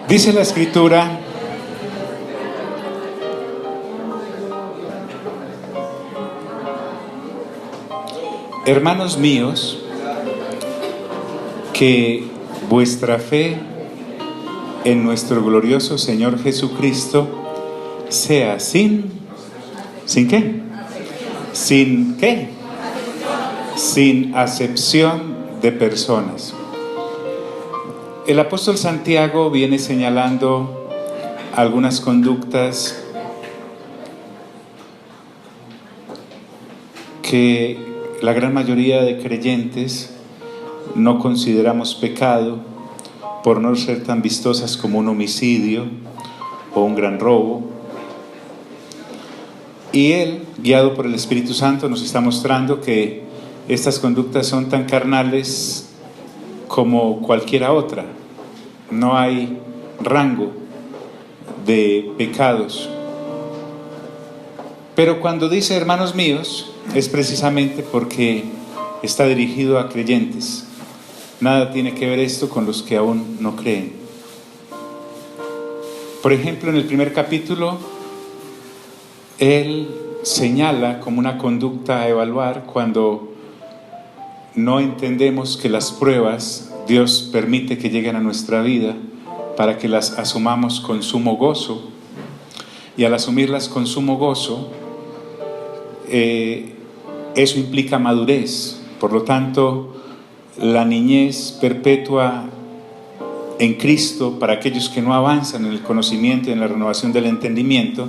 Dice la Escritura: hermanos míos, que vuestra fe en nuestro glorioso Señor Jesucristo sea ¿sin qué? ¿Sin qué? Sin acepción de personas. El apóstol Santiago viene señalando algunas conductas que la gran mayoría de creyentes no consideramos pecado por no ser tan vistosas como un homicidio o un gran robo. Y él, guiado por el Espíritu Santo, nos está mostrando que estas conductas son tan carnales como cualquiera otra. No hay rango de pecados. Pero cuando dice hermanos míos, es precisamente porque está dirigido a creyentes. Nada tiene que ver esto con los que aún no creen. Por ejemplo, en el primer capítulo, él señala como una conducta a evaluar cuando no entendemos que las pruebas Dios permite que lleguen a nuestra vida para que las asumamos con sumo gozo, y al asumirlas con sumo gozo, eso implica madurez. Por lo tanto, la niñez perpetua en Cristo, para aquellos que no avanzan en el conocimiento y en la renovación del entendimiento,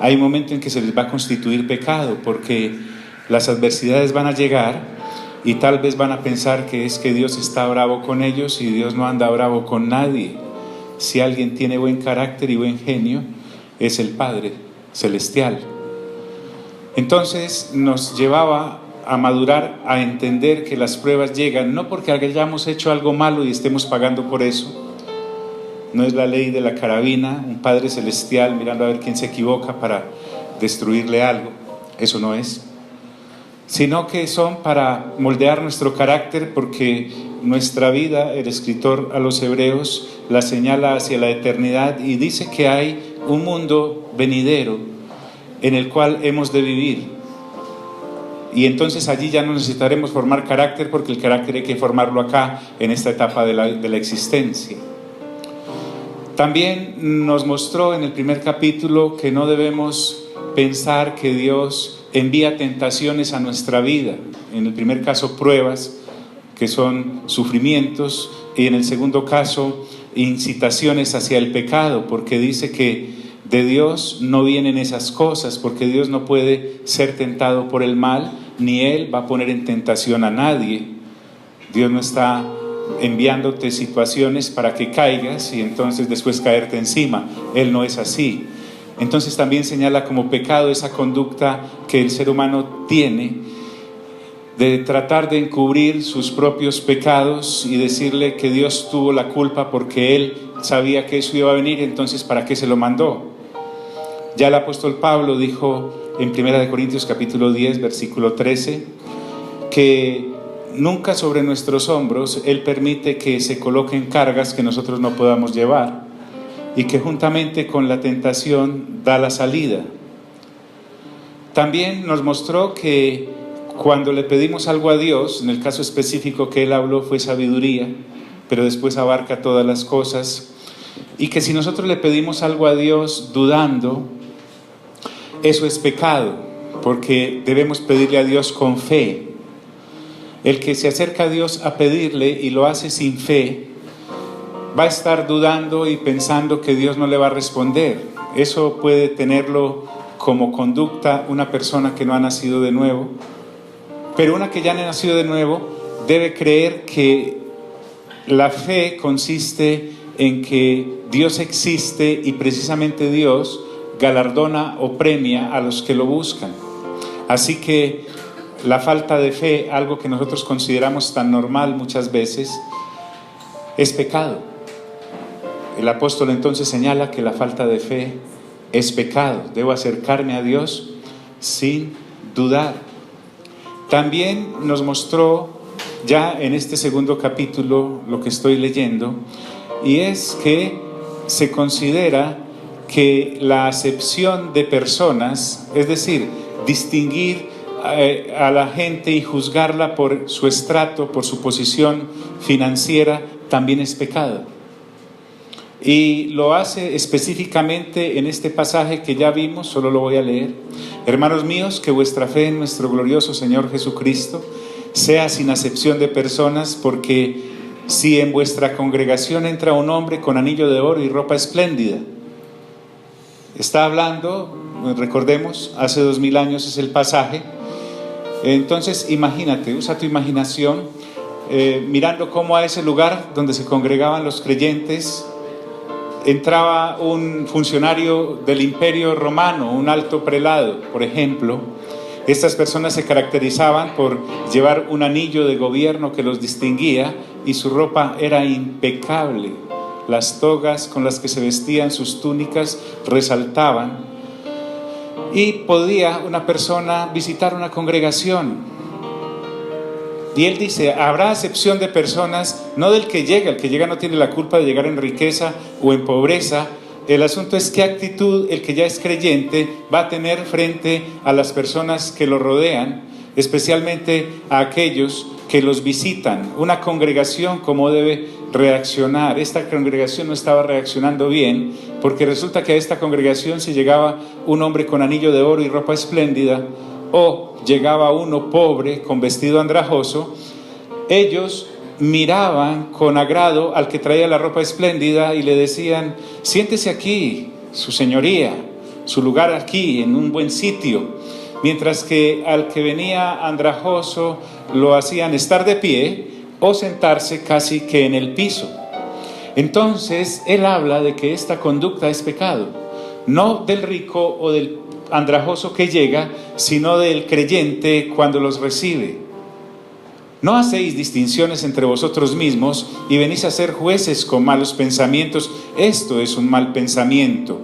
hay un momento en que se les va a constituir pecado, porque las adversidades van a llegar y tal vez van a pensar que es que Dios está bravo con ellos, y Dios no anda bravo con nadie. Si alguien tiene buen carácter y buen genio, es el Padre Celestial. Entonces nos llevaba a madurar, a entender que las pruebas llegan no porque hayamos hecho algo malo y estemos pagando por eso. No es la ley de la carabina, un Padre Celestial mirando a ver quién se equivoca para destruirle algo. Eso no es. Sino que son para moldear nuestro carácter, porque nuestra vida, el escritor a los Hebreos la señala hacia la eternidad y dice que hay un mundo venidero en el cual hemos de vivir. Y entonces allí ya no necesitaremos formar carácter, porque el carácter hay que formarlo acá, en esta etapa de la existencia. También nos mostró en el primer capítulo que no debemos pensar que Dios envía tentaciones a nuestra vida. En el primer caso, pruebas, que son sufrimientos, y en el segundo caso, incitaciones hacia el pecado, porque dice que de Dios no vienen esas cosas, porque Dios no puede ser tentado por el mal, ni Él va a poner en tentación a nadie. Dios no está enviándote situaciones para que caigas y entonces después caerte encima. Él no es así. Entonces también señala como pecado esa conducta que el ser humano tiene de tratar de encubrir sus propios pecados y decirle que Dios tuvo la culpa porque Él sabía que eso iba a venir, entonces ¿para qué se lo mandó? Ya el apóstol Pablo dijo en 1 Corintios capítulo 10 versículo 13 que nunca sobre nuestros hombros Él permite que se coloquen cargas que nosotros no podamos llevar, y que juntamente con la tentación da la salida. También nos mostró que cuando le pedimos algo a Dios, en el caso específico que Él habló fue sabiduría, pero después abarca todas las cosas, y que si nosotros le pedimos algo a Dios dudando, eso es pecado, porque debemos pedirle a Dios con fe. El que se acerca a Dios a pedirle y lo hace sin fe, va a estar dudando y pensando que Dios no le va a responder. Eso puede tenerlo como conducta una persona que no ha nacido de nuevo, pero una que ya ha nacido de nuevo debe creer que la fe consiste en que Dios existe y precisamente Dios galardona o premia a los que lo buscan. Así que la falta de fe, algo que nosotros consideramos tan normal muchas veces, es pecado. El apóstol entonces señala que la falta de fe es pecado. Debo acercarme a Dios sin dudar. También nos mostró ya en este segundo capítulo lo que estoy leyendo, y es que se considera que la acepción de personas, es decir, distinguir a la gente y juzgarla por su estrato, por su posición financiera, también es pecado. Y lo hace específicamente en este pasaje que ya vimos, solo lo voy a leer. Hermanos míos, que vuestra fe en nuestro glorioso Señor Jesucristo sea sin acepción de personas, porque si en vuestra congregación entra un hombre con anillo de oro y ropa espléndida. Está hablando, recordemos, hace 2000 años es el pasaje. Entonces imagínate, usa tu imaginación, mirando cómo a ese lugar donde se congregaban los creyentes entraba un funcionario del Imperio Romano, un alto prelado, por ejemplo. Estas personas se caracterizaban por llevar un anillo de gobierno que los distinguía, y su ropa era impecable. Las togas con las que se vestían, sus túnicas, resaltaban. Y podía una persona visitar una congregación. Y él dice, habrá acepción de personas, no del que llega. El que llega no tiene la culpa de llegar en riqueza o en pobreza. El asunto es qué actitud el que ya es creyente va a tener frente a las personas que lo rodean, especialmente a aquellos que los visitan. Una congregación, ¿cómo debe reaccionar? Esta congregación no estaba reaccionando bien, porque resulta que a esta congregación, si llegaba un hombre con anillo de oro y ropa espléndida, o llegaba uno pobre con vestido andrajoso, ellos miraban con agrado al que traía la ropa espléndida y le decían, siéntese aquí, su señoría, su lugar aquí, en un buen sitio. Mientras que al que venía andrajoso lo hacían estar de pie o sentarse casi que en el piso. Entonces él habla de que esta conducta es pecado, no del rico o del andrajoso que llega, sino del creyente cuando los recibe. No hacéis distinciones entre vosotros mismos y venís a ser jueces con malos pensamientos. Esto es un mal pensamiento.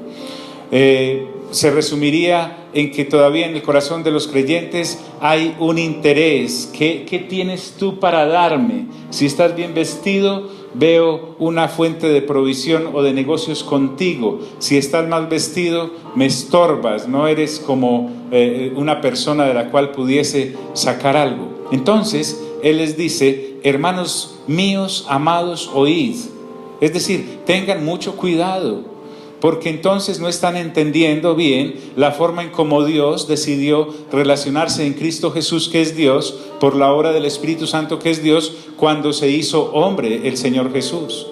Se resumiría en que todavía en el corazón de los creyentes hay un interés. ¿Qué tienes tú para darme? Si estás bien vestido, veo una fuente de provisión o de negocios contigo. Si estás mal vestido, me estorbas, no eres como una persona de la cual pudiese sacar algo. Entonces, él les dice, hermanos míos, amados, oíd. Es decir, tengan mucho cuidado, porque entonces no están entendiendo bien la forma en cómo Dios decidió relacionarse en Cristo Jesús, que es Dios, por la obra del Espíritu Santo, que es Dios, cuando se hizo hombre el Señor Jesús.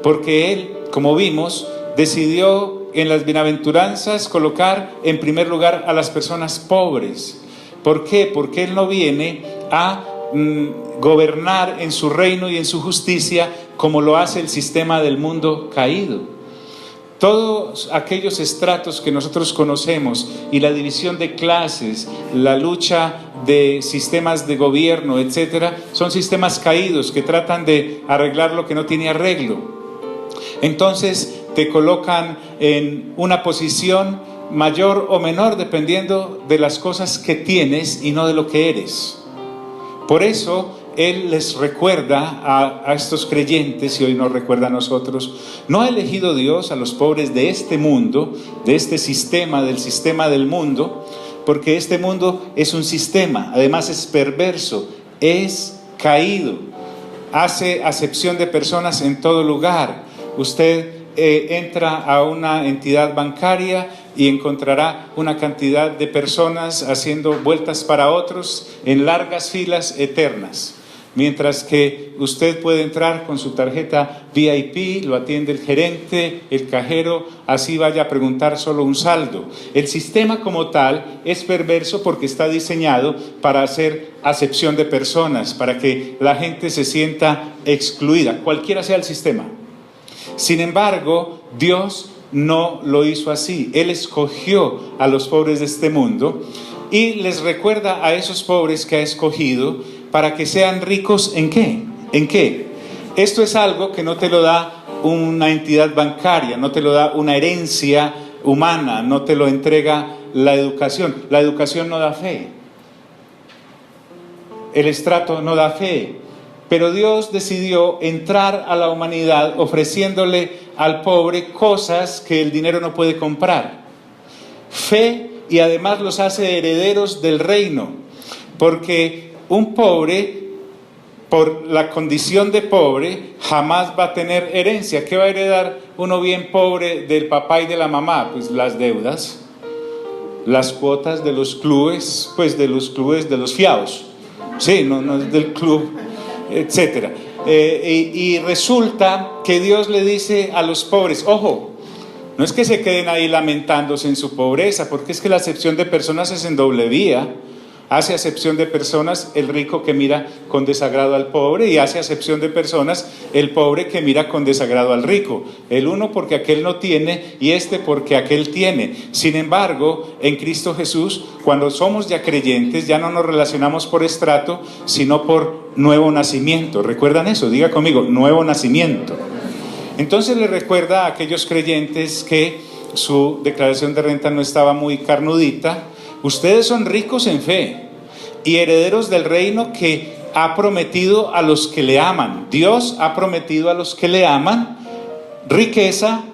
Porque Él, como vimos, decidió en las bienaventuranzas colocar en primer lugar a las personas pobres. ¿Por qué? Porque Él no viene a gobernar en su reino y en su justicia como lo hace el sistema del mundo caído. Todos aquellos estratos que nosotros conocemos y la división de clases, la lucha de sistemas de gobierno, etcétera, son sistemas caídos que tratan de arreglar lo que no tiene arreglo. Entonces te colocan en una posición mayor o menor dependiendo de las cosas que tienes y no de lo que eres. Por eso Él les recuerda a estos creyentes, y hoy nos recuerda a nosotros, no ha elegido Dios a los pobres de este mundo, de este sistema, del sistema del mundo, porque este mundo es un sistema, además es perverso, es caído, hace acepción de personas en todo lugar. Usted entra a una entidad bancaria y encontrará una cantidad de personas haciendo vueltas para otros en largas filas eternas. Mientras que usted puede entrar con su tarjeta VIP, lo atiende el gerente, el cajero, así vaya a preguntar solo un saldo. El sistema como tal es perverso porque está diseñado para hacer acepción de personas, para que la gente se sienta excluida, cualquiera sea el sistema. Sin embargo, Dios no lo hizo así. Él escogió a los pobres de este mundo y les recuerda a esos pobres que ha escogido para que sean ricos ¿en qué? ¿En qué? Esto es algo que no te lo da una entidad bancaria, no te lo da una herencia humana, no te lo entrega la educación. La educación no da fe. El estrato no da fe. Pero Dios decidió entrar a la humanidad ofreciéndole al pobre cosas que el dinero no puede comprar. Fe, y además los hace herederos del reino, porque un pobre, por la condición de pobre, jamás va a tener herencia. ¿Qué va a heredar uno bien pobre del papá y de la mamá? Pues las deudas, las cuotas de los clubes, pues de los fiados, sí, no es del club, etcétera. Y resulta que Dios le dice a los pobres, ojo, no es que se queden ahí lamentándose en su pobreza, porque es que la acepción de personas es en doble vía. Hace acepción de personas el rico que mira con desagrado al pobre, y hace acepción de personas el pobre que mira con desagrado al rico. El uno porque aquel no tiene y este porque aquel tiene. Sin embargo, en Cristo Jesús, cuando somos ya creyentes, ya no nos relacionamos por estrato, sino por nuevo nacimiento. ¿Recuerdan eso? Diga conmigo, nuevo nacimiento. Entonces le recuerda a aquellos creyentes que su declaración de renta no estaba muy carnudita. Ustedes son ricos en fe y herederos del reino que ha prometido a los que le aman. Dios ha prometido a los que le aman riqueza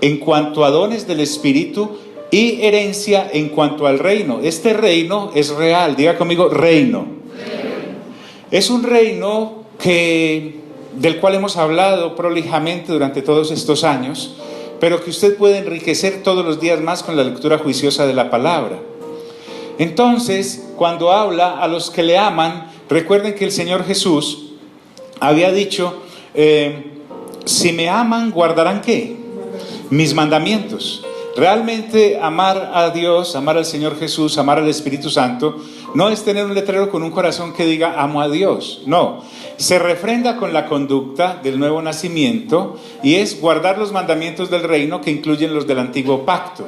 en cuanto a dones del Espíritu y herencia en cuanto al reino. Este reino es real, diga conmigo, reino. Es un reino del cual hemos hablado prolijamente durante todos estos años, pero que usted puede enriquecer todos los días más con la lectura juiciosa de la palabra. Entonces, cuando habla a los que le aman, recuerden que el Señor Jesús había dicho, si me aman, ¿guardarán qué? Mis mandamientos. Realmente amar a Dios, amar al Señor Jesús, amar al Espíritu Santo, no es tener un letrero con un corazón que diga amo a Dios, no. Se refrenda con la conducta del nuevo nacimiento y es guardar los mandamientos del reino, que incluyen los del antiguo pacto.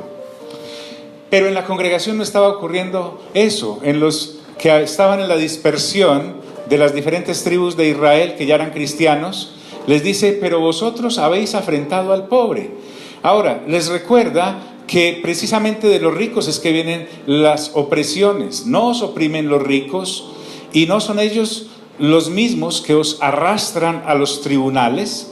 Pero en la congregación no estaba ocurriendo eso. En los que estaban en la dispersión de las diferentes tribus de Israel, que ya eran cristianos, les dice, pero vosotros habéis afrentado al pobre. Ahora, les recuerda que precisamente de los ricos es que vienen las opresiones. No os oprimen los ricos, y no son ellos los mismos que os arrastran a los tribunales.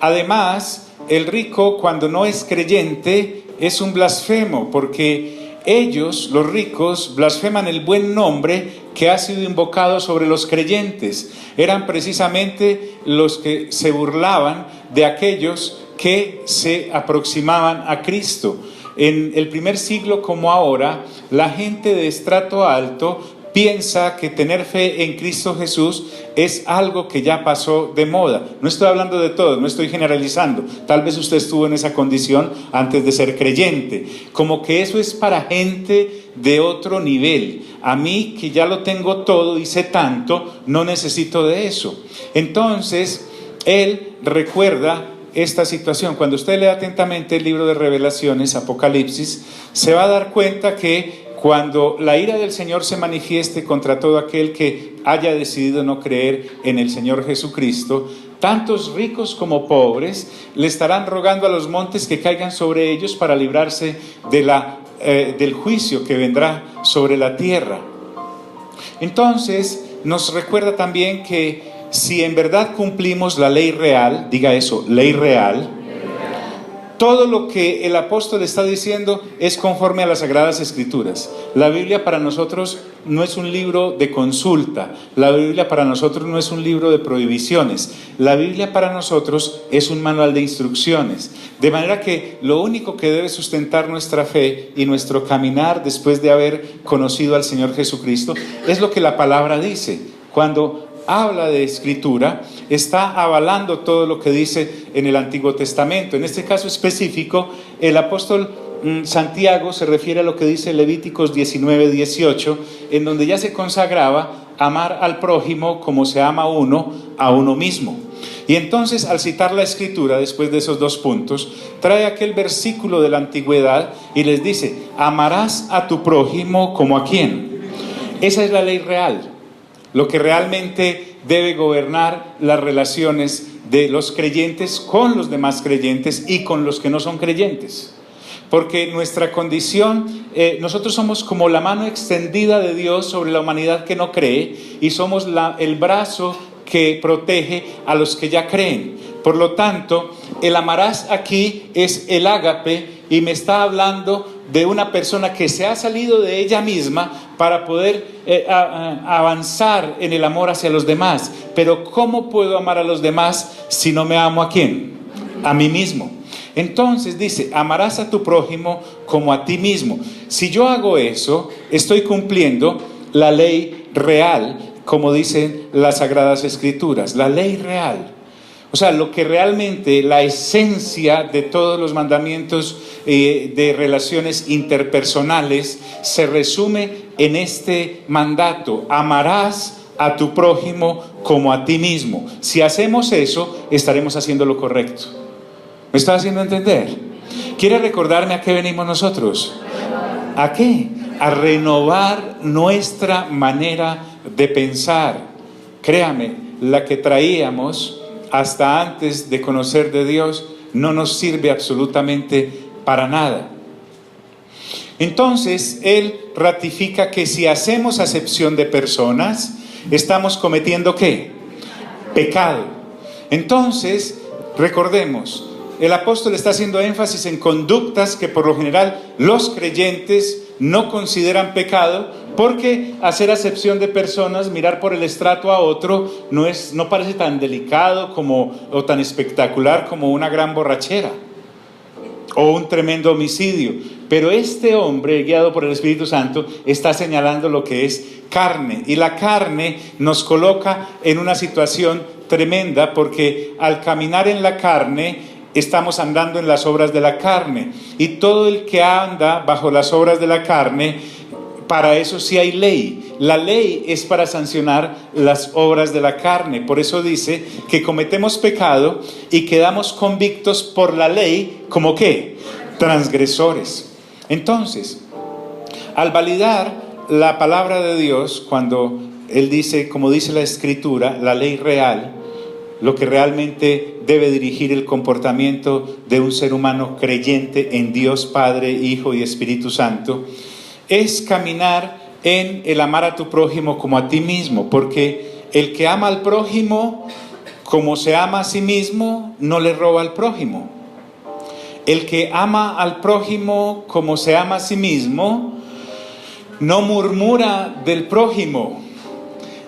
Además, el rico, cuando no es creyente, es un blasfemo, porque ellos, los ricos, blasfeman el buen nombre que ha sido invocado sobre los creyentes. Eran precisamente los que se burlaban de aquellos que se aproximaban a Cristo. En el primer siglo como ahora, la gente de estrato alto piensa que tener fe en Cristo Jesús es algo que ya pasó de moda. No estoy hablando de todos, no estoy generalizando. Tal vez usted estuvo en esa condición antes de ser creyente. Como que eso es para gente de otro nivel. A mí, que ya lo tengo todo y sé tanto, no necesito de eso. Entonces, él recuerda esta situación. Cuando usted lee atentamente el libro de Revelaciones, Apocalipsis, se va a dar cuenta que cuando la ira del Señor se manifieste contra todo aquel que haya decidido no creer en el Señor Jesucristo, tantos ricos como pobres le estarán rogando a los montes que caigan sobre ellos para librarse del juicio que vendrá sobre la tierra. Entonces, nos recuerda también que si en verdad cumplimos la ley real, diga eso, ley real, todo lo que el apóstol está diciendo es conforme a las Sagradas Escrituras. La Biblia para nosotros no es un libro de consulta. La Biblia para nosotros no es un libro de prohibiciones. La Biblia para nosotros es un manual de instrucciones. De manera que lo único que debe sustentar nuestra fe y nuestro caminar después de haber conocido al Señor Jesucristo es lo que la palabra dice. Cuando habla de escritura, está avalando todo lo que dice en el Antiguo Testamento. En este caso específico, el apóstol Santiago se refiere a lo que dice Levíticos 19:18, en donde ya se consagraba amar al prójimo como se ama uno a uno mismo. Y entonces, al citar la escritura, después de esos dos puntos, trae aquel versículo de la antigüedad y les dice, amarás a tu prójimo como a quién. Esa es la ley real. Lo que realmente debe gobernar las relaciones de los creyentes con los demás creyentes y con los que no son creyentes. Porque nuestra condición, nosotros somos como la mano extendida de Dios sobre la humanidad que no cree, y somos el brazo que protege a los que ya creen. Por lo tanto, el amarás aquí es el ágape y me está hablando de una persona que se ha salido de ella misma para poder avanzar en el amor hacia los demás. Pero ¿cómo puedo amar a los demás si no me amo a quién? A mí mismo. Entonces dice, amarás a tu prójimo como a ti mismo. Si yo hago eso, estoy cumpliendo la ley real, como dicen las Sagradas Escrituras, la ley real. O sea, lo que realmente, la esencia de todos los mandamientos de relaciones interpersonales se resume en este mandato: amarás a tu prójimo como a ti mismo. Si hacemos eso, estaremos haciendo lo correcto. ¿Me está haciendo entender? ¿Quiere recordarme a qué venimos nosotros? ¿A qué? A renovar nuestra manera de pensar. Créame, la que traíamos hasta antes de conocer de Dios no nos sirve absolutamente para nada. Entonces, Él ratifica que si hacemos acepción de personas, estamos cometiendo ¿qué? Pecado. Entonces, recordemos, el apóstol está haciendo énfasis en conductas que por lo general los creyentes no consideran pecado, porque hacer acepción de personas, mirar por el estrato a otro, no parece tan delicado o tan espectacular como una gran borrachera o un tremendo homicidio. Pero este hombre, guiado por el Espíritu Santo, está señalando lo que es carne. Y la carne nos coloca en una situación tremenda, porque al caminar en la carne estamos andando en las obras de la carne, y todo el que anda bajo las obras de la carne, para eso sí hay ley. La ley es para sancionar las obras de la carne. Por eso dice que cometemos pecado y quedamos convictos por la ley como ¿qué? Transgresores. Entonces, al validar la palabra de Dios, cuando Él dice, como dice la Escritura, la ley real, lo que realmente debe dirigir el comportamiento de un ser humano creyente en Dios Padre, Hijo y Espíritu Santo, es caminar en el amar a tu prójimo como a ti mismo, porque el que ama al prójimo como se ama a sí mismo, no le roba al prójimo. El que ama al prójimo como se ama a sí mismo, no murmura del prójimo.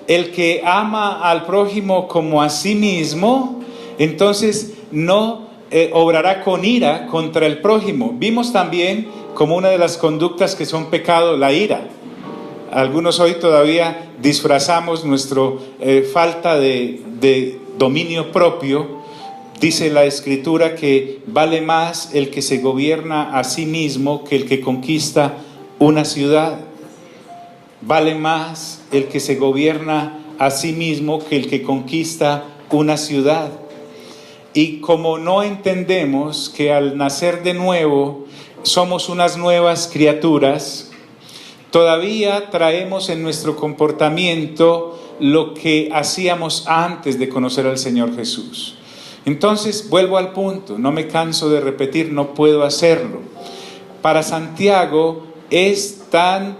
El que ama al prójimo como a sí mismo, entonces no obrará con ira contra el prójimo. Vimos también como una de las conductas que son pecado, la ira. Algunos hoy todavía disfrazamos nuestra falta de dominio propio. Dice la Escritura que vale más el que se gobierna a sí mismo que el que conquista una ciudad. Vale más el que se gobierna a sí mismo que el que conquista una ciudad. Y como no entendemos que al nacer de nuevo somos unas nuevas criaturas, todavía traemos en nuestro comportamiento lo que hacíamos antes de conocer al Señor Jesús. Entonces vuelvo al punto, no me canso de repetir, no puedo hacerlo. Para Santiago es tan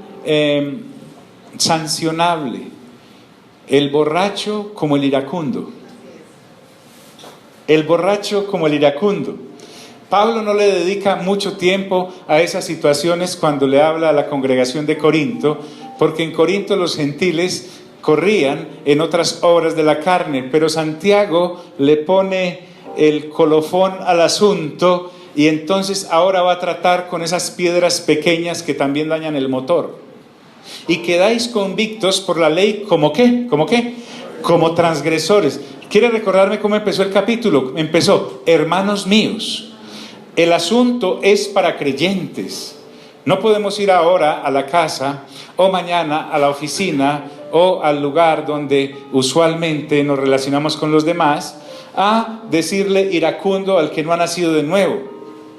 sancionable el borracho como el iracundo. El borracho como el iracundo. Pablo no le dedica mucho tiempo a esas situaciones cuando le habla a la congregación de Corinto, porque en Corinto los gentiles corrían en otras obras de la carne, pero Santiago le pone el colofón al asunto, y entonces ahora va a tratar con esas piedras pequeñas que también dañan el motor. Y quedáis convictos por la ley como ¿qué? ¿Como qué? Como transgresores. ¿Quiere recordarme cómo empezó el capítulo? Empezó, hermanos míos. El asunto es para creyentes. No podemos ir ahora a la casa o mañana a la oficina o al lugar donde usualmente nos relacionamos con los demás a decirle iracundo al que no ha nacido de nuevo.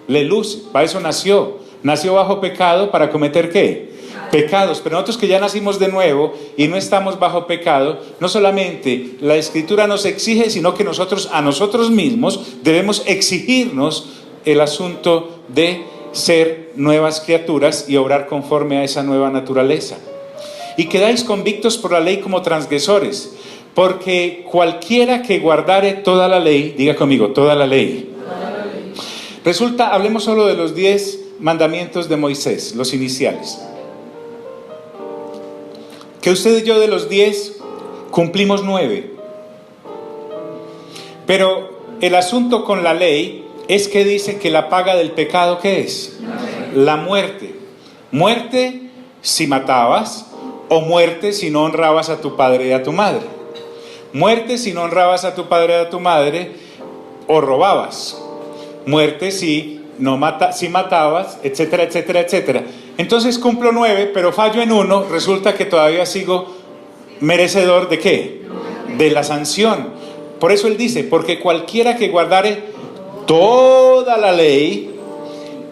Le luce, para eso nació. Nació bajo pecado para cometer ¿qué? Pecados. Pero nosotros que ya nacimos de nuevo y no estamos bajo pecado, no solamente la Escritura nos exige, sino que nosotros a nosotros mismos debemos exigirnos el asunto de ser nuevas criaturas y obrar conforme a esa nueva naturaleza. Y quedáis convictos por la ley como transgresores, Porque cualquiera que guardare toda la ley, diga conmigo, toda la ley. Resulta, hablemos solo de los 10 mandamientos de Moisés, los iniciales. Que usted y yo de los 10 cumplimos 9. Pero el asunto con la ley es que dice que la paga del pecado, ¿qué es? La muerte. Muerte si matabas, o muerte si no honrabas a tu padre y a tu madre. Muerte si no honrabas a tu padre y a tu madre, o robabas. Muerte si matabas, etcétera, etcétera, etcétera. Entonces cumplo 9, pero fallo en uno, resulta que todavía sigo merecedor ¿de qué? De la sanción. Por eso él dice, porque cualquiera que guardare toda la ley,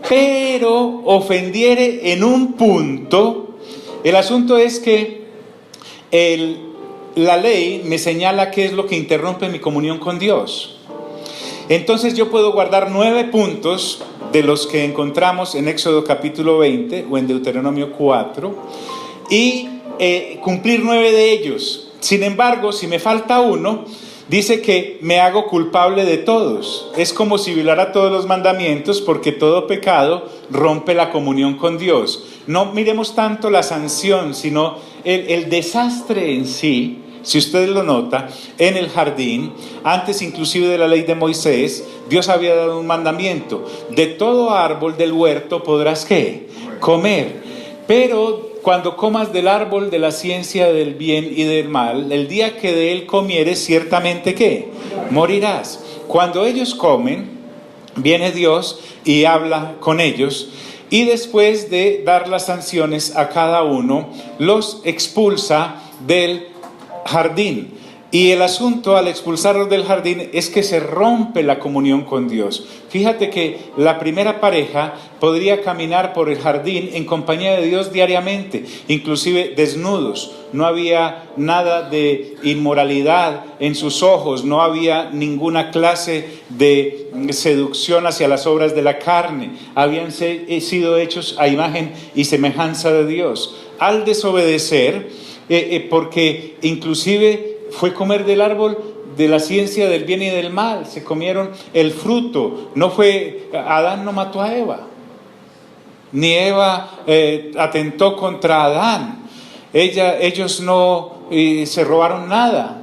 pero ofendiere en un punto. El asunto es que la ley me señala qué es lo que interrumpe mi comunión con Dios. Entonces yo puedo guardar 9 puntos de los que encontramos en Éxodo capítulo 20 o en Deuteronomio 4 y cumplir 9 de ellos. Sin embargo, si me falta uno, dice que me hago culpable de todos. Es como si violara todos los mandamientos, porque todo pecado rompe la comunión con Dios. No miremos tanto la sanción, sino el desastre en sí. Si usted lo nota, en el jardín, antes inclusive de la ley de Moisés, Dios había dado un mandamiento: de todo árbol del huerto podrás ¿qué? Comer. Pero cuando comas del árbol de la ciencia del bien y del mal, el día que de él comieres, ciertamente ¿qué? Morirás. Cuando ellos comen, viene Dios y habla con ellos, y después de dar las sanciones a cada uno, los expulsa del jardín. Y el asunto al expulsarlos del jardín es que se rompe la comunión con Dios. Fíjate que la primera pareja podría caminar por el jardín en compañía de Dios diariamente, inclusive desnudos. No había nada de inmoralidad en sus ojos, no había ninguna clase de seducción hacia las obras de la carne. Habían sido hechos a imagen y semejanza de Dios. Al desobedecer, porque inclusive fue comer del árbol de la ciencia del bien y del mal, se comieron el fruto. Adán no mató a Eva, ni Eva atentó contra Adán. Ellos no se robaron nada,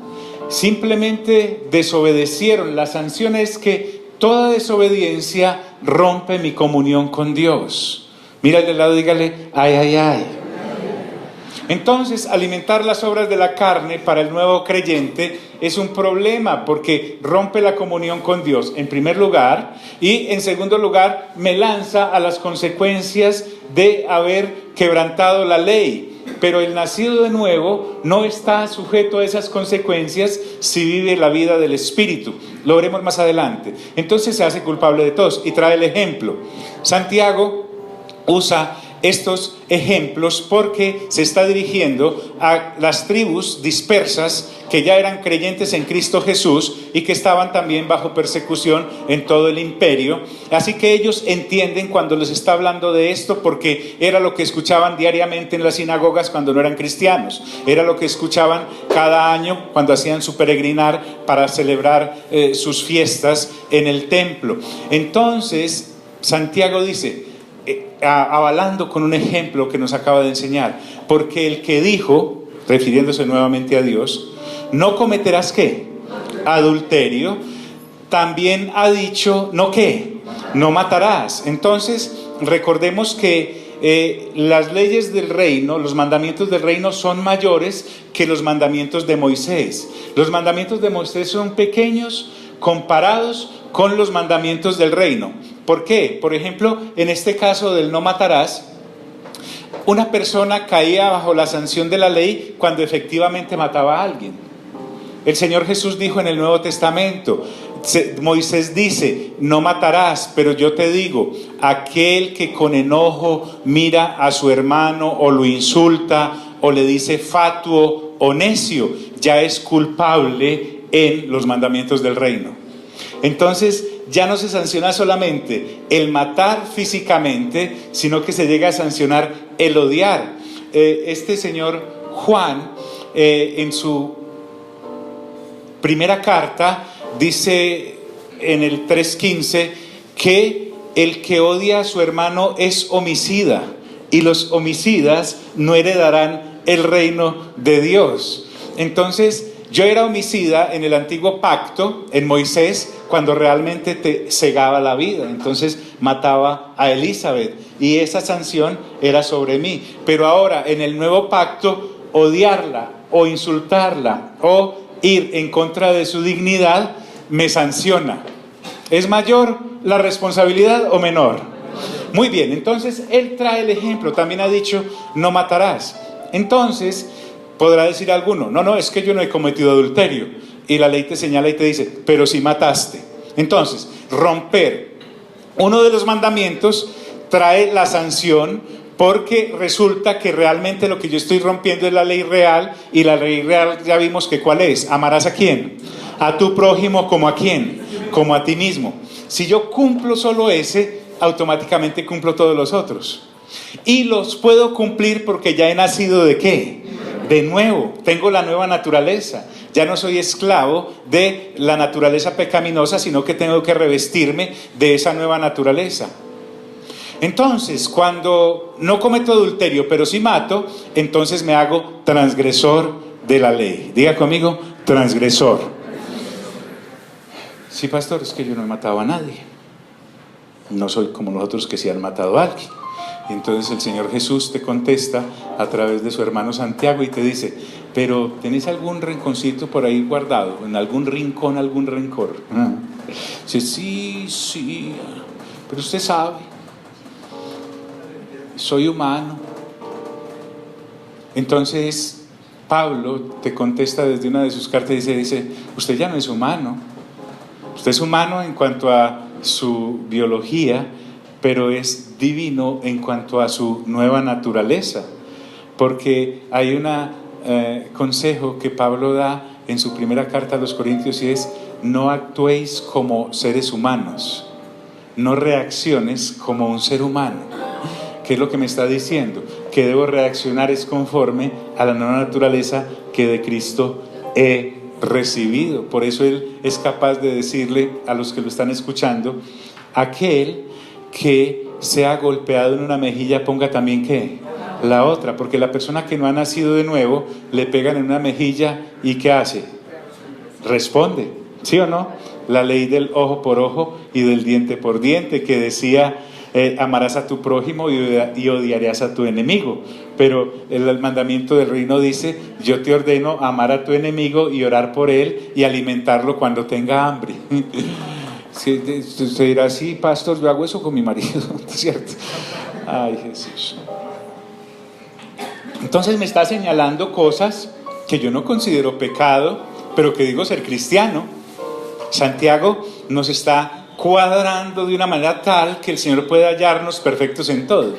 simplemente desobedecieron. La sanción es que toda desobediencia rompe mi comunión con Dios. Mírale al lado, dígale, ay, ay, ay. Entonces, alimentar las obras de la carne para el nuevo creyente es un problema, porque rompe la comunión con Dios, en primer lugar, y en segundo lugar, me lanza a las consecuencias de haber quebrantado la ley. Pero el nacido de nuevo no está sujeto a esas consecuencias si vive la vida del Espíritu. Lo veremos más adelante. Entonces se hace culpable de todos y trae el ejemplo. Santiago usa estos ejemplos porque se está dirigiendo a las tribus dispersas que ya eran creyentes en Cristo Jesús y que estaban también bajo persecución en todo el imperio. Así que ellos entienden cuando les está hablando de esto, porque era lo que escuchaban diariamente en las sinagogas cuando no eran cristianos. Era lo que escuchaban cada año cuando hacían su peregrinar para celebrar sus fiestas en el templo. Entonces Santiago dice, avalando con un ejemplo que nos acaba de enseñar, porque el que dijo, refiriéndose nuevamente a Dios, no cometerás ¿qué? Adulterio, también ha dicho, ¿no qué? No matarás. Entonces recordemos que las leyes del reino, los mandamientos del reino son mayores que los mandamientos de Moisés. Los mandamientos de Moisés son pequeños comparados con los mandamientos del reino. ¿Por qué? Por ejemplo, en este caso del no matarás, una persona caía bajo la sanción de la ley cuando efectivamente mataba a alguien. El Señor Jesús dijo en el Nuevo Testamento, Moisés dice, no matarás, pero yo te digo, aquel que con enojo mira a su hermano o lo insulta o le dice fatuo o necio, ya es culpable en los mandamientos del reino. Entonces ya no se sanciona solamente el matar físicamente, sino que se llega a sancionar el odiar. Este señor Juan, en su primera carta dice en el 3:15 que el que odia a su hermano es homicida, y los homicidas no heredarán el reino de Dios. Entonces, yo era homicida en el antiguo pacto, en Moisés, cuando realmente te cegaba la vida. Entonces mataba a Elizabeth y esa sanción era sobre mí. Pero ahora en el nuevo pacto, odiarla o insultarla o ir en contra de su dignidad me sanciona. ¿Es mayor la responsabilidad o menor? Muy bien, entonces él trae el ejemplo. También ha dicho, no matarás. Entonces podrá decir alguno, no, es que yo no he cometido adulterio. Y la ley te señala y te dice, pero si mataste. Entonces, romper uno de los mandamientos trae la sanción, porque resulta que realmente lo que yo estoy rompiendo es la ley real, y la ley real ya vimos que ¿cuál es? ¿Amarás a quién? A tu prójimo como a quién, como a ti mismo. Si yo cumplo solo ese, automáticamente cumplo todos los otros. Y los puedo cumplir porque ya he nacido ¿de qué? De nuevo, tengo la nueva naturaleza. Ya no soy esclavo de la naturaleza pecaminosa, sino que tengo que revestirme de esa nueva naturaleza. Entonces, cuando no cometo adulterio, pero sí mato, entonces me hago transgresor de la ley. Diga conmigo, transgresor. Sí, pastor, es que yo no he matado a nadie. No soy como los otros que sí han matado a alguien. Y entonces el Señor Jesús te contesta a través de su hermano Santiago y te dice, pero ¿tenés algún rinconcito por ahí guardado? ¿En algún rincón, algún rencor? Dice, sí, pero usted sabe, soy humano. Entonces Pablo te contesta desde una de sus cartas y dice, usted ya no es humano. Usted es humano en cuanto a su biología, pero es divino en cuanto a su nueva naturaleza. Porque hay un consejo que Pablo da en su primera carta a los Corintios, y es, no actuéis como seres humanos, no reacciones como un ser humano. ¿Qué es lo que me está diciendo? Que debo reaccionar es conforme a la nueva naturaleza que de Cristo he recibido. Por eso él es capaz de decirle a los que lo están escuchando, aquel que sea golpeado en una mejilla, ponga también ¿qué? La otra, porque la persona que no ha nacido de nuevo, le pegan en una mejilla y ¿qué hace? Responde, ¿sí o no? La ley del ojo por ojo y del diente por diente, que decía, amarás a tu prójimo y odiarás a tu enemigo. Pero el mandamiento del reino dice, yo te ordeno amar a tu enemigo y orar por él y alimentarlo cuando tenga hambre. Sí, usted dirá, sí, pastor, yo hago eso con mi marido, ¿cierto? Ay, Jesús. Entonces me está señalando cosas que yo no considero pecado, pero que digo ser cristiano. Santiago nos está cuadrando de una manera tal que el Señor puede hallarnos perfectos en todo.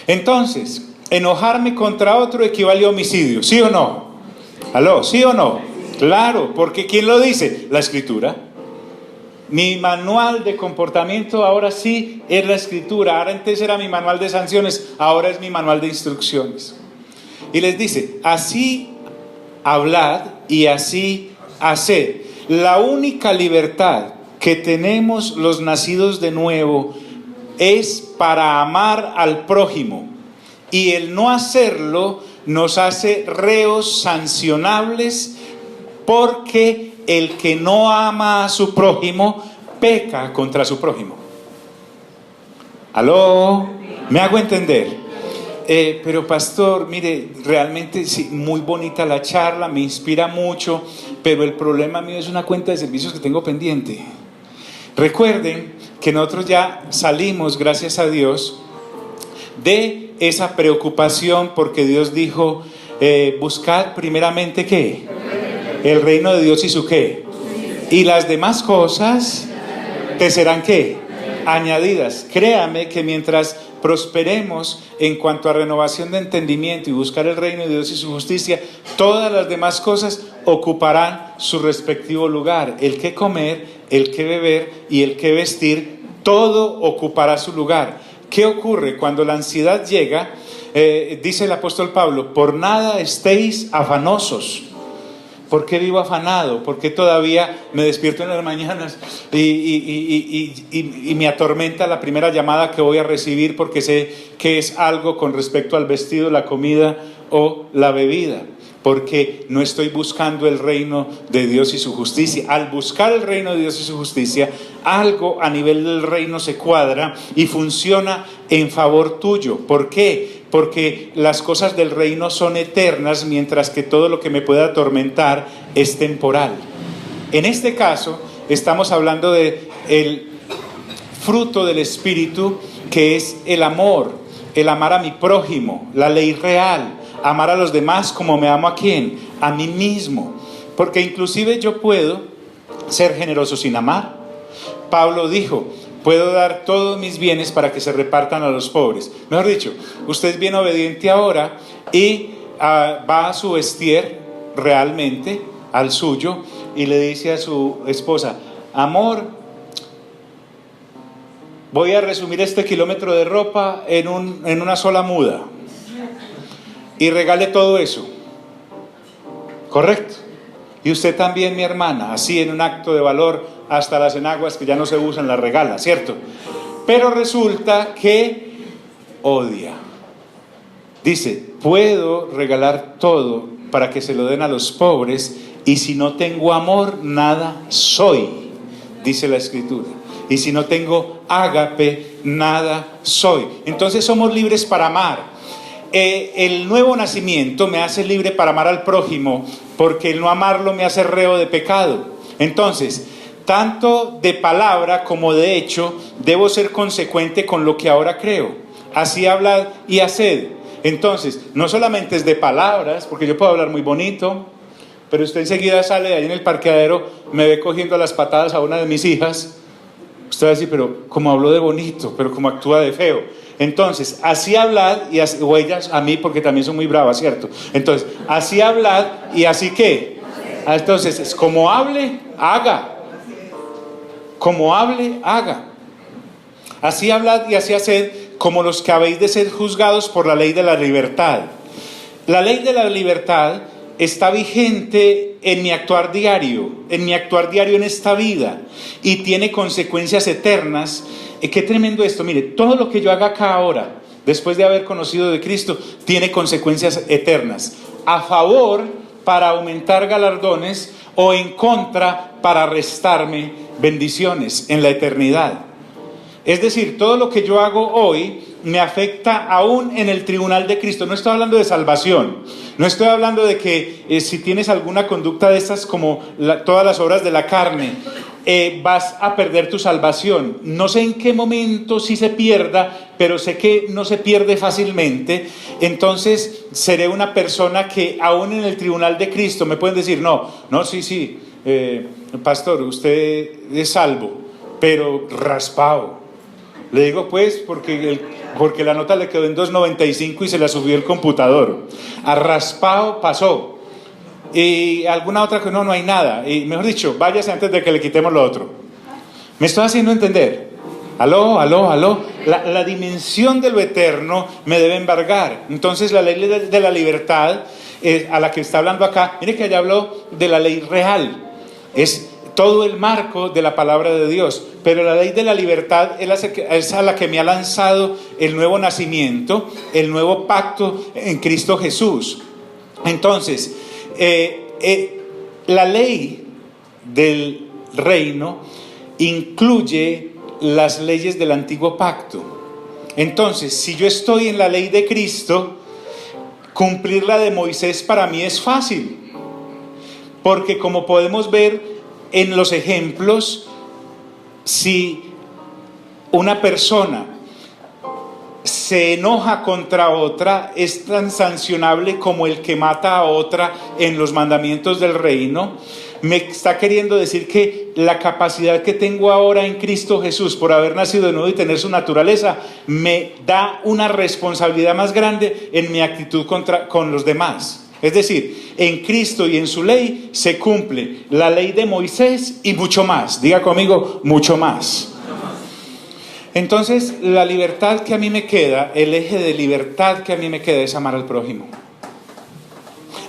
Entonces, enojarme contra otro equivale a homicidio, ¿sí o no? ¿Aló? ¿Sí o no? Claro, porque ¿quién lo dice? La Escritura. Mi manual de comportamiento ahora sí es la Escritura. Ahora antes era mi manual de sanciones, ahora es mi manual de instrucciones. Y les dice, así hablad y así haced. La única libertad que tenemos los nacidos de nuevo es para amar al prójimo, y el no hacerlo nos hace reos sancionables, porque el que no ama a su prójimo peca contra su prójimo. ¿Aló? ¿Me hago entender? Pero pastor, mire, realmente sí, muy bonita la charla, me inspira mucho, pero el problema mío es una cuenta de servicios que tengo pendiente. Recuerden que nosotros ya salimos, gracias a Dios, de esa preocupación, porque Dios dijo, buscad primeramente ¿qué? El reino de Dios y su ¿qué? Y las demás cosas te serán ¿qué? Añadidas. Créame que mientras prosperemos en cuanto a renovación de entendimiento y buscar el reino de Dios y su justicia, todas las demás cosas ocuparán su respectivo lugar. El que comer, el que beber y el que vestir, todo ocupará su lugar. ¿Qué ocurre cuando la ansiedad llega? Dice el apóstol Pablo, por nada estéis afanosos. ¿Por qué vivo afanado? ¿Por qué todavía me despierto en las mañanas y me atormenta la primera llamada que voy a recibir porque sé que es algo con respecto al vestido, la comida o la bebida? Porque no estoy buscando el reino de Dios y su justicia. Al buscar el reino de Dios y su justicia, algo a nivel del reino se cuadra y funciona en favor tuyo. ¿Por qué? Porque las cosas del reino son eternas, mientras que todo lo que me pueda atormentar es temporal. En este caso, estamos hablando de el fruto del Espíritu, que es el amor a mi prójimo, la ley real. Amar a los demás como me amo a quién, a mí mismo, porque inclusive yo puedo ser generoso sin amar. Pablo dijo: puedo dar todos mis bienes para que se repartan a los pobres. Mejor dicho, usted es bien obediente ahora y va a su vestir realmente al suyo y le dice a su esposa: amor, voy a resumir este kilómetro de ropa en una sola muda. Y regale todo eso, ¿correcto? Y usted también, mi hermana, así en un acto de valor, hasta las enaguas que ya no se usan las regala, ¿cierto? Pero resulta que odia. Dice: puedo regalar todo para que se lo den a los pobres, y si no tengo amor, nada soy, dice la Escritura. Y si no tengo ágape, nada soy. Entonces somos libres para amar. El nuevo nacimiento me hace libre para amar al prójimo, porque el no amarlo me hace reo de pecado. Entonces, tanto de palabra como de hecho, debo ser consecuente con lo que ahora creo. Así hablad y haced. Entonces, no solamente es de palabras, porque yo puedo hablar muy bonito, pero usted enseguida sale de ahí en el parqueadero, me ve cogiendo las patadas a una de mis hijas. Usted va a decir: pero como habló de bonito, pero como actúa de feo. Entonces, así hablad y así, o ellas a mí, porque también son muy bravas, ¿cierto? Entonces, así hablad y así ¿qué? Entonces, es como hable, haga. Como hable, haga. Así hablad y así haced, como los que habéis de ser juzgados por la ley de la libertad. La ley de la libertad está vigente en mi actuar diario en esta vida, y tiene consecuencias eternas. Qué tremendo esto. Mire, todo lo que yo haga acá ahora, después de haber conocido de Cristo, tiene consecuencias eternas. A favor, para aumentar galardones, o en contra, para restarme bendiciones en la eternidad. Es decir, todo lo que yo hago hoy me afecta aún en el tribunal de Cristo. No estoy hablando de salvación, no estoy hablando de que si tienes alguna conducta de estas como todas las obras de la carne, vas a perder tu salvación. No sé en qué momento sí se pierda, pero sé que no se pierde fácilmente. Entonces seré una persona que aún en el tribunal de Cristo me pueden decir: sí, pastor, usted es salvo, pero raspado. Le digo pues porque la nota le quedó en 2.95 y se la subió el computador. A raspado pasó. Y alguna otra que no hay nada. Y mejor dicho, váyase antes de que le quitemos lo otro. ¿Me estoy haciendo entender? Aló. La dimensión de lo eterno me debe embargar. Entonces la ley de la libertad a la que está hablando acá, mire que allá habló de la ley real. Es todo el marco de la palabra de Dios. Pero la ley de la libertad es a la que me ha lanzado el nuevo nacimiento, el nuevo pacto en Cristo Jesús. Entonces, la ley del reino incluye las leyes del antiguo pacto. Entonces, si yo estoy en la ley de Cristo, cumplir la de Moisés para mí es fácil, porque como podemos ver en los ejemplos, si una persona se enoja contra otra, es tan sancionable como el que mata a otra en los mandamientos del reino. Me está queriendo decir que la capacidad que tengo ahora en Cristo Jesús por haber nacido de nuevo y tener su naturaleza me da una responsabilidad más grande en mi actitud con los demás. Es decir, en Cristo y en su ley se cumple la ley de Moisés y mucho más. Diga conmigo, mucho más. Entonces, la libertad que a mí me queda, el eje de libertad que a mí me queda es amar al prójimo.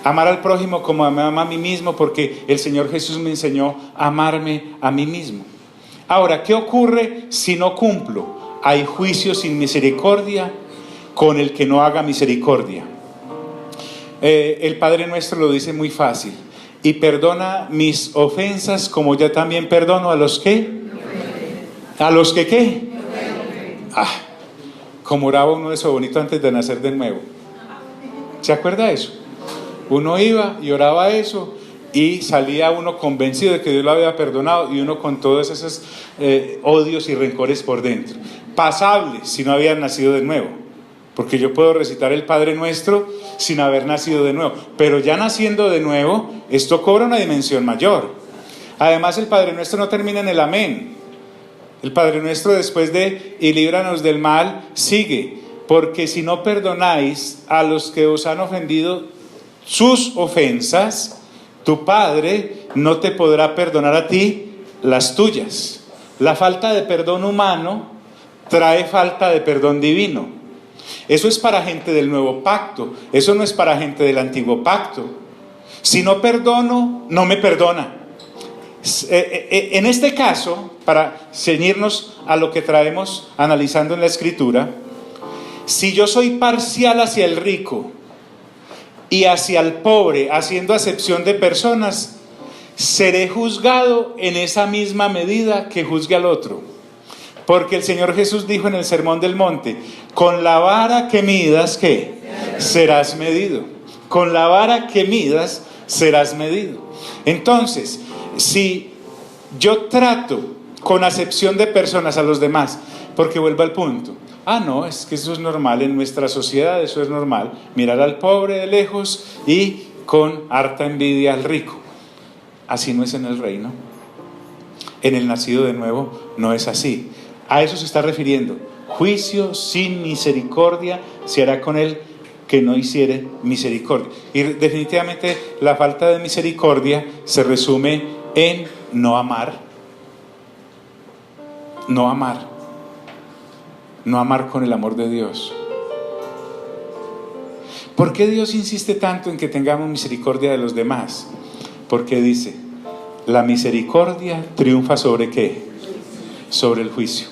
Amar al prójimo como me amo a mí mismo, porque el Señor Jesús me enseñó a amarme a mí mismo. Ahora, ¿qué ocurre si no cumplo? Hay juicio sin misericordia con el que no haga misericordia. El Padre Nuestro lo dice muy fácil: y perdona mis ofensas como yo también perdono a los que... ¿A los que qué? Como oraba uno de eso bonito antes de nacer de nuevo. ¿Se acuerda eso? Uno iba y oraba eso y salía uno convencido de que Dios lo había perdonado, y uno con todos esos odios y rencores por dentro. Pasable si no había nacido de nuevo, porque yo puedo recitar el Padre Nuestro sin haber nacido de nuevo, pero ya naciendo de nuevo, esto cobra una dimensión mayor. Además, el Padre Nuestro no termina en el amén. El Padre Nuestro, después de y líbranos del mal, sigue: porque si no perdonáis a los que os han ofendido sus ofensas, tu Padre no te podrá perdonar a ti las tuyas. La falta de perdón humano trae falta de perdón divino. Eso es para gente del nuevo pacto, eso no es para gente del antiguo pacto. Si no perdono, no me perdona. En este caso, para ceñirnos a lo que traemos analizando en la Escritura, si yo soy parcial hacia el rico y hacia el pobre, haciendo acepción de personas, seré juzgado en esa misma medida que juzgue al otro. Porque el Señor Jesús dijo en el Sermón del Monte: con la vara que midas, ¿qué? Serás medido. Con la vara que midas, serás medido. Entonces, si yo trato con acepción de personas a los demás, porque vuelvo al punto, no, es que eso es normal en nuestra sociedad, eso es normal, mirar al pobre de lejos y con harta envidia al rico. Así no es en el reino. En el nacido de nuevo no es así. A eso se está refiriendo: juicio sin misericordia se hará con él que no hiciere misericordia. Y definitivamente la falta de misericordia se resume en no amar. No amar. No amar con el amor de Dios. ¿Por qué Dios insiste tanto en que tengamos misericordia de los demás? Porque dice: la misericordia triunfa ¿sobre qué? Sobre el juicio.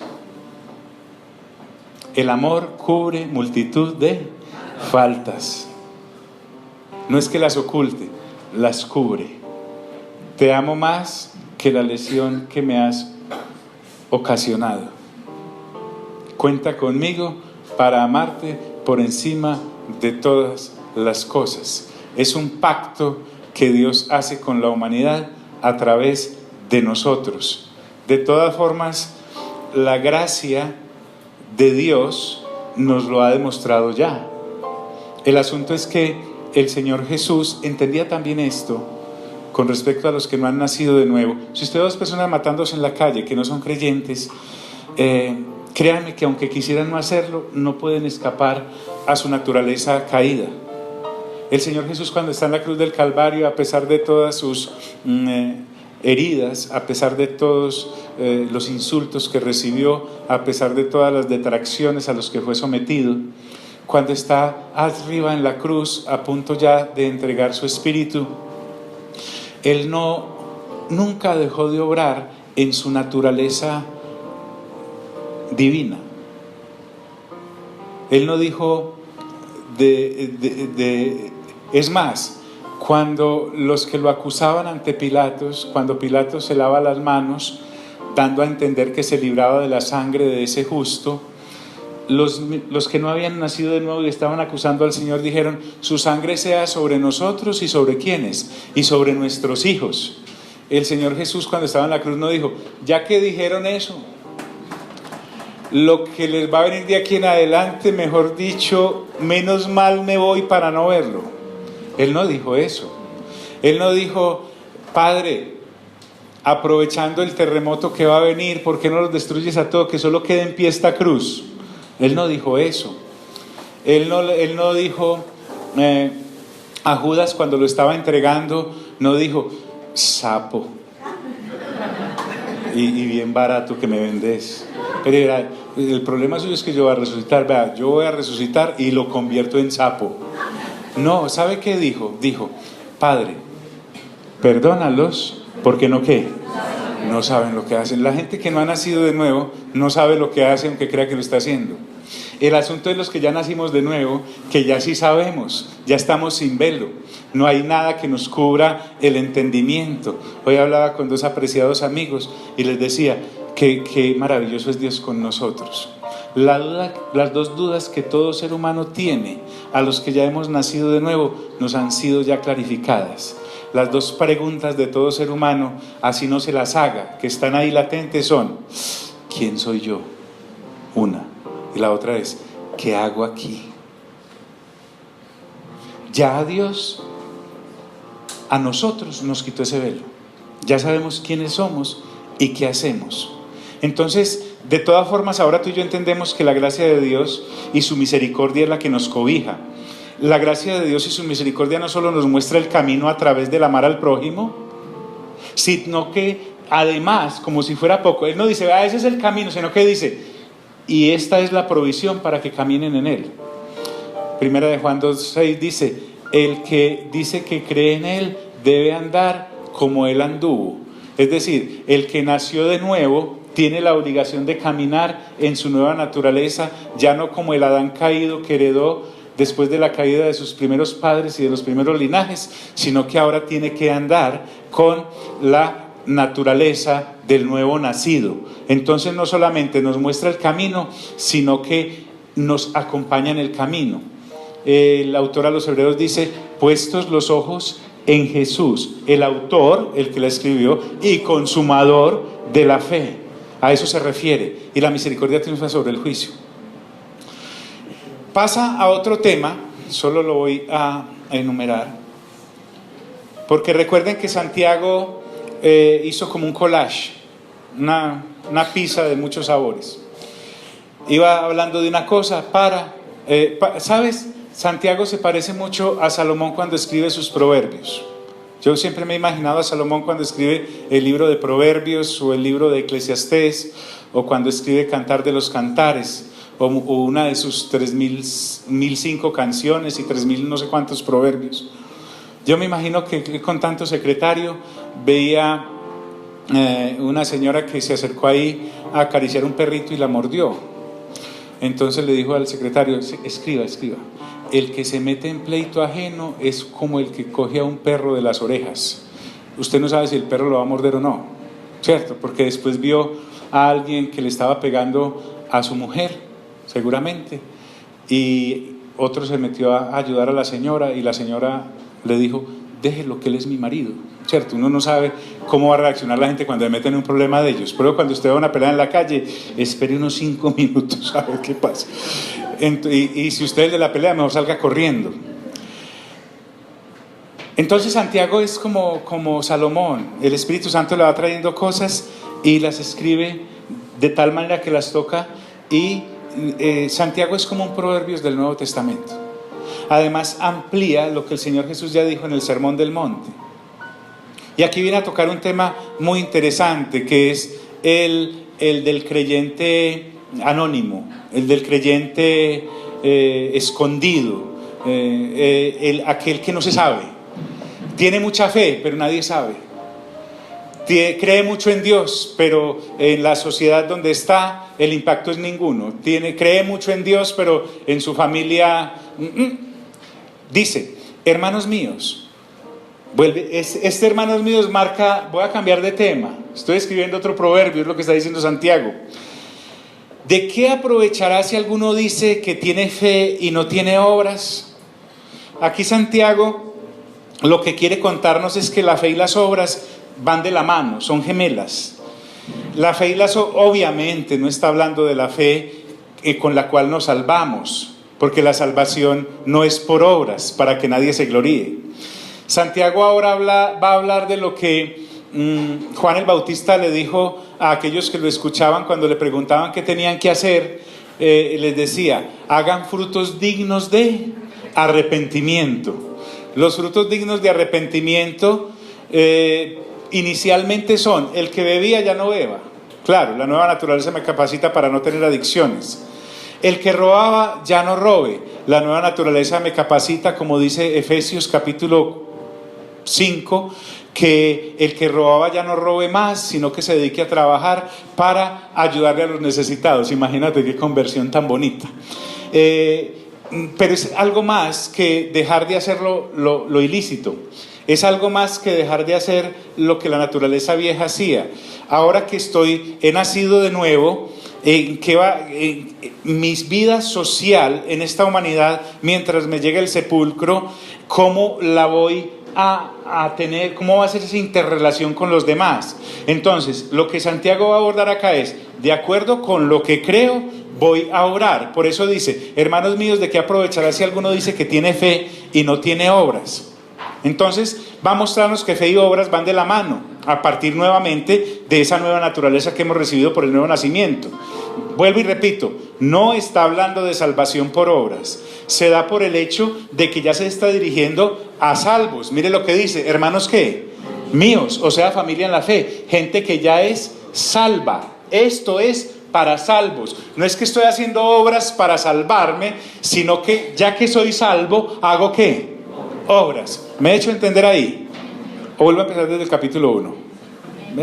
El amor cubre multitud de faltas. No es que las oculte, las cubre. Te amo más que la lesión que me has ocasionado. Cuenta conmigo para amarte por encima de todas las cosas. Es un pacto que Dios hace con la humanidad a través de nosotros. De todas formas, la gracia de Dios nos lo ha demostrado ya. El asunto es que el Señor Jesús entendía también esto con respecto a los que no han nacido de nuevo. Si usted ve a dos personas matándose en la calle que no son creyentes, créanme que aunque quisieran no hacerlo, no pueden escapar a su naturaleza caída. El Señor Jesús, cuando está en la cruz del Calvario, a pesar de todas sus heridas, a pesar de todos los insultos que recibió, a pesar de todas las detracciones a los que fue sometido, cuando está arriba en la cruz, a punto ya de entregar su espíritu, Él nunca dejó de obrar en su naturaleza divina. Él no dijo es más, cuando los que lo acusaban ante Pilatos, cuando Pilatos se lava las manos, dando a entender que se libraba de la sangre de ese justo, los que no habían nacido de nuevo y estaban acusando al Señor dijeron: su sangre sea sobre nosotros y sobre quiénes, y sobre nuestros hijos. El Señor Jesús, cuando estaba en la cruz, no dijo: ya que dijeron eso, lo que les va a venir de aquí en adelante, mejor dicho, menos mal me voy para no verlo. Él no dijo eso. Él no dijo: Padre, aprovechando el terremoto que va a venir, ¿por qué no los destruyes a todos, que solo quede en pie esta cruz? Él no dijo eso. Él no dijo a Judas cuando lo estaba entregando, no dijo: sapo y bien barato que me vendes. Pero el problema suyo es que yo voy a resucitar. Vea, yo voy a resucitar y lo convierto en sapo. No, ¿sabe qué dijo? Dijo, Padre, perdónalos porque no qué, no saben lo que hacen. La gente que no ha nacido de nuevo no sabe lo que hace aunque crea que lo está haciendo. El asunto de los que ya nacimos de nuevo, que ya sí sabemos, ya estamos sin velo, no hay nada que nos cubra el entendimiento. Hoy hablaba con dos apreciados amigos y les decía que maravilloso es Dios con nosotros. Las dos dudas que todo ser humano tiene, a los que ya hemos nacido de nuevo, nos han sido ya clarificadas. Las dos preguntas de todo ser humano, así no se las haga, que están ahí latentes son: ¿quién soy yo? Una. Y la otra es: ¿qué hago aquí? Ya a Dios, a nosotros nos quitó ese velo. Ya sabemos quiénes somos y qué hacemos. Entonces, de todas formas, ahora tú y yo entendemos que la gracia de Dios y su misericordia es la que nos cobija. La gracia de Dios y su misericordia no solo nos muestra el camino a través del amar al prójimo, sino que además, como si fuera poco, Él no dice, ese es el camino, sino que dice, y esta es la provisión para que caminen en Él. Primera de Juan 2:6 dice, el que dice que cree en Él debe andar como Él anduvo. Es decir, el que nació de nuevo tiene la obligación de caminar en su nueva naturaleza, ya no como el Adán caído que heredó después de la caída de sus primeros padres y de los primeros linajes, sino que ahora tiene que andar con la naturaleza del nuevo nacido. Entonces no solamente nos muestra el camino, sino que nos acompaña en el camino. El autor a los Hebreos dice, puestos los ojos en Jesús, el autor, el que la escribió, y consumador de la fe. A eso se refiere, y la misericordia triunfa sobre el juicio. Pasa a otro tema, solo lo voy a enumerar, porque recuerden que Santiago hizo como un collage, una pizza de muchos sabores. Iba hablando de una cosa ¿sabes? Santiago se parece mucho a Salomón cuando escribe sus proverbios. Yo siempre me he imaginado a Salomón cuando escribe el libro de Proverbios o el libro de Eclesiastés, o cuando escribe Cantar de los Cantares, o una de sus 1005 canciones y 3000 no sé cuántos proverbios. Yo me imagino que con tanto secretario veía una señora que se acercó ahí a acariciar un perrito y la mordió. Entonces le dijo al secretario, escriba, el que se mete en pleito ajeno es como el que coge a un perro de las orejas. Usted no sabe si el perro lo va a morder o no, ¿cierto? Porque después vio a alguien que le estaba pegando a su mujer, seguramente, y otro se metió a ayudar a la señora, y la señora le dijo, déjelo, que él es mi marido, ¿cierto? Uno no sabe cómo va a reaccionar la gente cuando se meten en un problema de ellos. Pero cuando usted va a una pelea en la calle, espere unos 5 minutos a ver qué pasa. Y si usted es de la pelea, mejor salga corriendo. Entonces Santiago es como Salomón. El Espíritu Santo le va trayendo cosas y las escribe de tal manera que las toca, y Santiago es como un Proverbios del Nuevo Testamento. Además amplía lo que el Señor Jesús ya dijo en el Sermón del Monte. Y aquí viene a tocar un tema muy interesante, que es el del creyente anónimo, el del creyente escondido, aquel que no se sabe. Tiene mucha fe, pero nadie sabe. Cree mucho en Dios, pero en la sociedad donde está el impacto es ninguno. Cree mucho en Dios, pero en su familia dice, hermanos míos, este hermanos míos marca, voy a cambiar de tema, estoy escribiendo otro proverbio, es lo que está diciendo Santiago. ¿De qué aprovechará si alguno dice que tiene fe y no tiene obras? Aquí Santiago lo que quiere contarnos es que la fe y las obras van de la mano, son gemelas. La fe y las obras, obviamente no está hablando de la fe con la cual nos salvamos, porque la salvación no es por obras, para que nadie se gloríe. Santiago ahora va a hablar de lo que Juan el Bautista le dijo a aquellos que lo escuchaban cuando le preguntaban qué tenían que hacer. Les decía, hagan frutos dignos de arrepentimiento. Los frutos dignos de arrepentimiento inicialmente son: el que bebía ya no beba. Claro, la nueva naturaleza me capacita para no tener adicciones. El que robaba ya no robe. La nueva naturaleza me capacita, como dice Efesios capítulo 5, que el que robaba ya no robe más, sino que se dedique a trabajar para ayudarle a los necesitados. Imagínate qué conversión tan bonita. Pero es algo más que dejar de hacer lo ilícito. Es algo más que dejar de hacer lo que la naturaleza vieja hacía. Ahora que he nacido de nuevo, mi vida social en esta humanidad, mientras me llega el sepulcro, ¿cómo la voy a tener? ¿Cómo va a ser esa interrelación con los demás? Entonces, lo que Santiago va a abordar acá es, de acuerdo con lo que creo, voy a orar. Por eso dice, hermanos míos, ¿de qué aprovechará si alguno dice que tiene fe y no tiene obras? Entonces va a mostrarnos que fe y obras van de la mano, a partir nuevamente de esa nueva naturaleza que hemos recibido por el nuevo nacimiento. Vuelvo y repito, no está hablando de salvación por obras, se da por el hecho de que ya se está dirigiendo a salvos. Mire lo que dice, hermanos ¿qué? Míos, o sea, familia en la fe, gente que ya es salva. Esto es para salvos. No es que estoy haciendo obras para salvarme, sino que ya que soy salvo, ¿hago qué? Obras. ¿Me he hecho entender ahí? ¿O vuelvo a empezar desde el capítulo 1?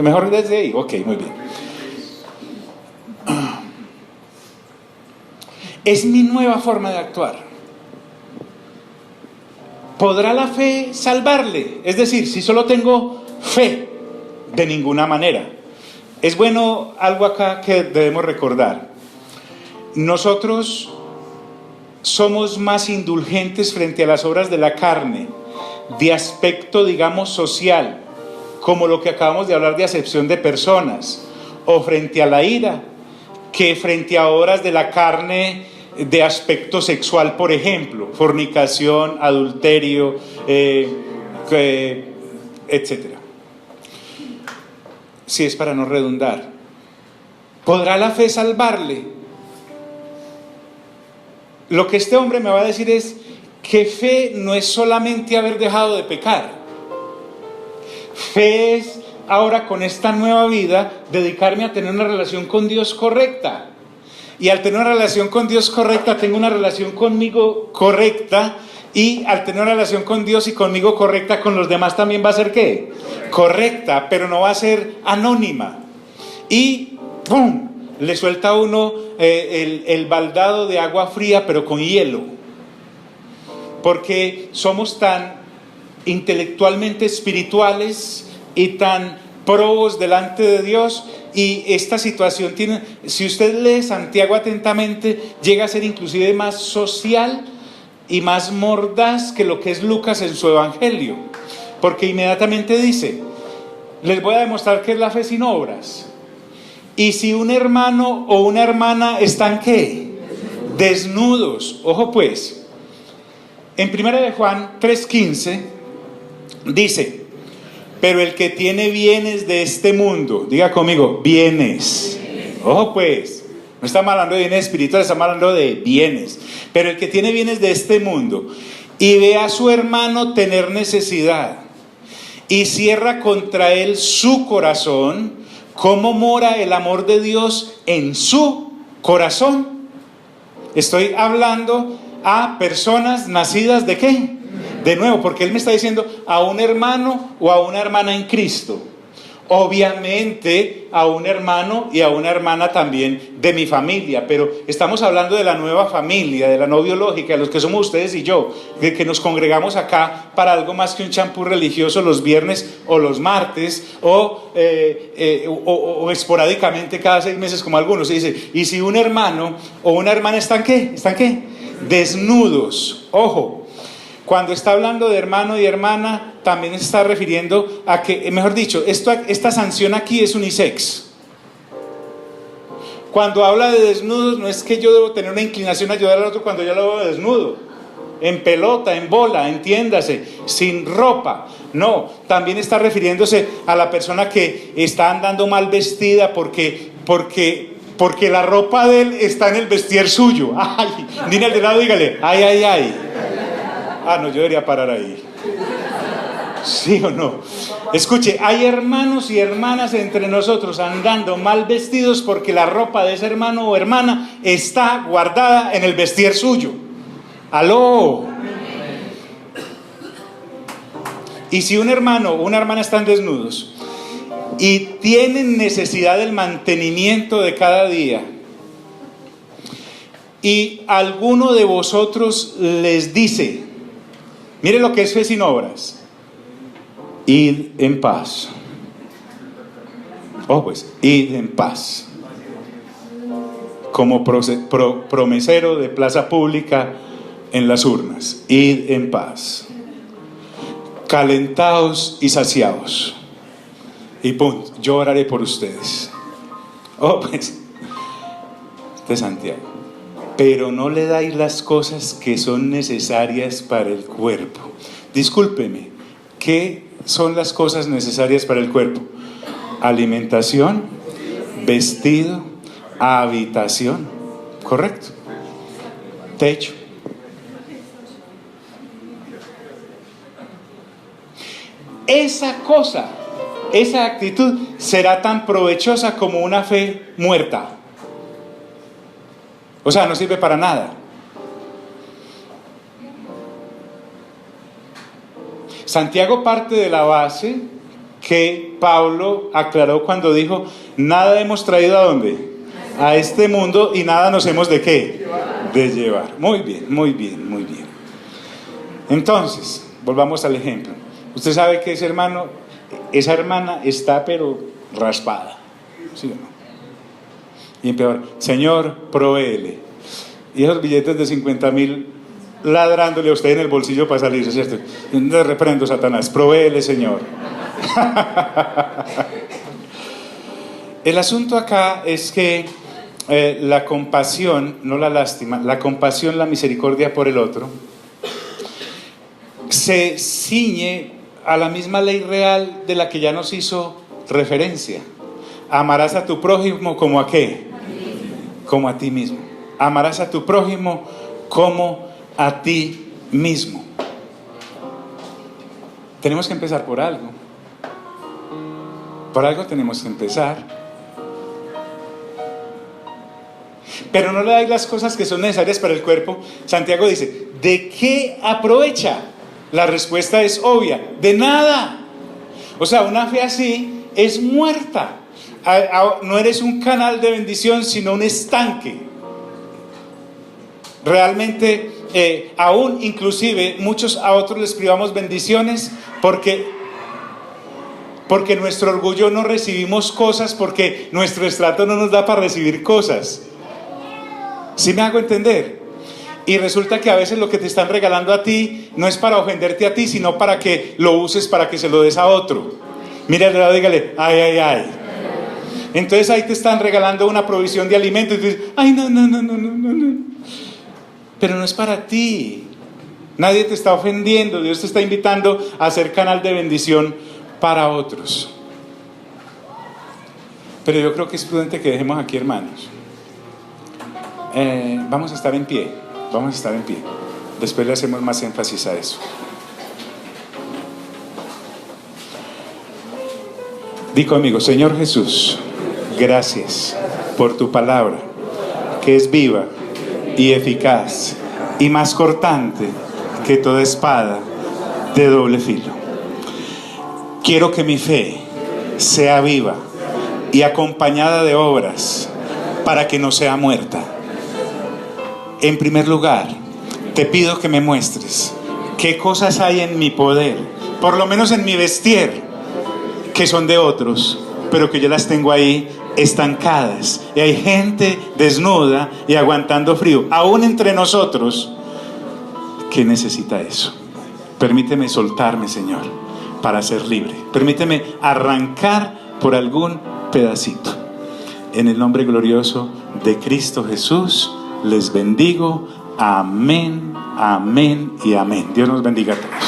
Mejor desde ahí. Ok, muy bien. Es mi nueva forma de actuar. ¿Podrá la fe salvarle? Es decir, si solo tengo fe, de ninguna manera. Es bueno algo acá que debemos recordar. Nosotros somos más indulgentes frente a las obras de la carne, de aspecto, digamos, social, como lo que acabamos de hablar de acepción de personas, o frente a la ira, que frente a obras de la carne de aspecto sexual, por ejemplo, fornicación, adulterio, etcétera. Si es para no redundar, ¿podrá la fe salvarle? Lo que este hombre me va a decir es que fe no es solamente haber dejado de pecar. Fe es ahora, con esta nueva vida, dedicarme a tener una relación con Dios correcta. Y al tener una relación con Dios correcta, tengo una relación conmigo correcta. Y al tener una relación con Dios y conmigo correcta, con los demás también va a ser ¿qué? Correcta, pero no va a ser anónima. Y ¡pum!, le suelta a uno el baldado de agua fría, pero con hielo. Porque somos tan intelectualmente espirituales y tan probos delante de Dios, y esta situación tiene, si usted lee Santiago atentamente, llega a ser inclusive más social y más mordaz que lo que es Lucas en su evangelio, porque inmediatamente dice, les voy a demostrar qué es la fe sin obras. Y si un hermano o una hermana están ¿qué? Desnudos. Ojo pues, en 1 de Juan 3:15 dice, pero el que tiene bienes de este mundo, diga conmigo, bienes. Ojo pues, no estamos hablando de bienes espirituales, estamos hablando de bienes. Pero el que tiene bienes de este mundo y ve a su hermano tener necesidad y cierra contra él su corazón, ¿cómo mora el amor de Dios en su corazón? Estoy hablando a personas nacidas ¿de qué? De nuevo, porque él me está diciendo a un hermano o a una hermana en Cristo. Obviamente a un hermano y a una hermana también de mi familia, pero estamos hablando de la nueva familia, de la no biológica, de los que somos ustedes y yo, de que nos congregamos acá para algo más que un champú religioso los viernes o los martes o esporádicamente cada 6 meses como algunos. Se dice, y si un hermano o una hermana están ¿qué? ¿Están qué? Desnudos. Ojo. Cuando está hablando de hermano y hermana, también se está refiriendo a que, mejor dicho, esta sanción aquí es unisex. Cuando habla de desnudos, no es que yo debo tener una inclinación a ayudar al otro cuando yo lo veo desnudo, en pelota, en bola, entiéndase, sin ropa. No, también está refiriéndose a la persona que está andando mal vestida porque la ropa de él está en el vestir suyo. Ay, dile al de lado, dígale, ay, ay, ay. Ah, no, yo debería parar ahí. ¿Sí o no? Escuche, hay hermanos y hermanas entre nosotros andando mal vestidos porque la ropa de ese hermano o hermana está guardada en el vestir suyo. ¡Aló! Y si un hermano o una hermana están desnudos y tienen necesidad del mantenimiento de cada día, y alguno de vosotros les dice, mire lo que es fe sin obras: id en paz. Pues, id en paz. Como promesero de plaza pública en las urnas, id en paz. Calentaos y saciaos. Y punto. Yo oraré por ustedes. Pues, de Santiago. Pero no le dais las cosas que son necesarias para el cuerpo. Discúlpeme, ¿qué son las cosas necesarias para el cuerpo? Alimentación, vestido, habitación, ¿correcto? Techo. Esa cosa, esa actitud será tan provechosa como una fe muerta. O sea, no sirve para nada. Santiago parte de la base que Pablo aclaró cuando dijo: nada hemos traído ¿a dónde? A este mundo, y nada nos hemos ¿de qué? De llevar. Muy bien, muy bien, muy bien. Entonces, volvamos al ejemplo. Usted sabe que ese hermano, esa hermana está pero raspada, ¿sí o no? Y empeora: Señor, provéele. Y esos billetes de 50,000 ladrándole a usted en el bolsillo para salirse, ¿cierto? Le reprendo, Satanás, provéele, Señor. El asunto acá es que la compasión, no la lástima, la compasión, la misericordia por el otro, se ciñe a la misma ley real de la que ya nos hizo referencia. Amarás a tu prójimo como a ¿qué? Como a ti mismo. Amarás a tu prójimo como a ti mismo. Tenemos que empezar por algo. Por algo tenemos que empezar. Pero no le dais las cosas que son necesarias para el cuerpo. Santiago dice: ¿de qué aprovecha? La respuesta es obvia: de nada. O sea, una fe así es muerta. No eres un canal de bendición, sino un estanque. Realmente, aún inclusive muchos a otros les privamos bendiciones porque nuestro orgullo no recibimos cosas, porque nuestro estrato no nos da para recibir cosas. ¿Sí me hago entender? Y resulta que a veces lo que te están regalando a ti no es para ofenderte a ti, sino para que lo uses, para que se lo des a otro. Mírale, dígale: ay, ay, ay. Entonces ahí te están regalando una provisión de alimento y tú dices: ay, no. Pero no es para ti. Nadie te está ofendiendo. Dios te está invitando a ser canal de bendición para otros. Pero yo creo que es prudente que dejemos aquí, hermanos. Vamos a estar en pie. Vamos a estar en pie. Después le hacemos más énfasis a eso. Di conmigo: Señor Jesús, gracias por tu palabra, que es viva y eficaz y más cortante que toda espada de doble filo. Quiero que mi fe sea viva y acompañada de obras para que no sea muerta. En primer lugar, te pido que me muestres qué cosas hay en mi poder, por lo menos en mi vestir, que son de otros, pero que yo las tengo ahí estancadas. Y hay gente desnuda y aguantando frío, aún entre nosotros, que necesita eso. Permíteme soltarme, Señor, para ser libre. Permíteme arrancar por algún pedacito. En el nombre glorioso de Cristo Jesús, les bendigo. Amén, amén y amén. Dios nos bendiga a todos.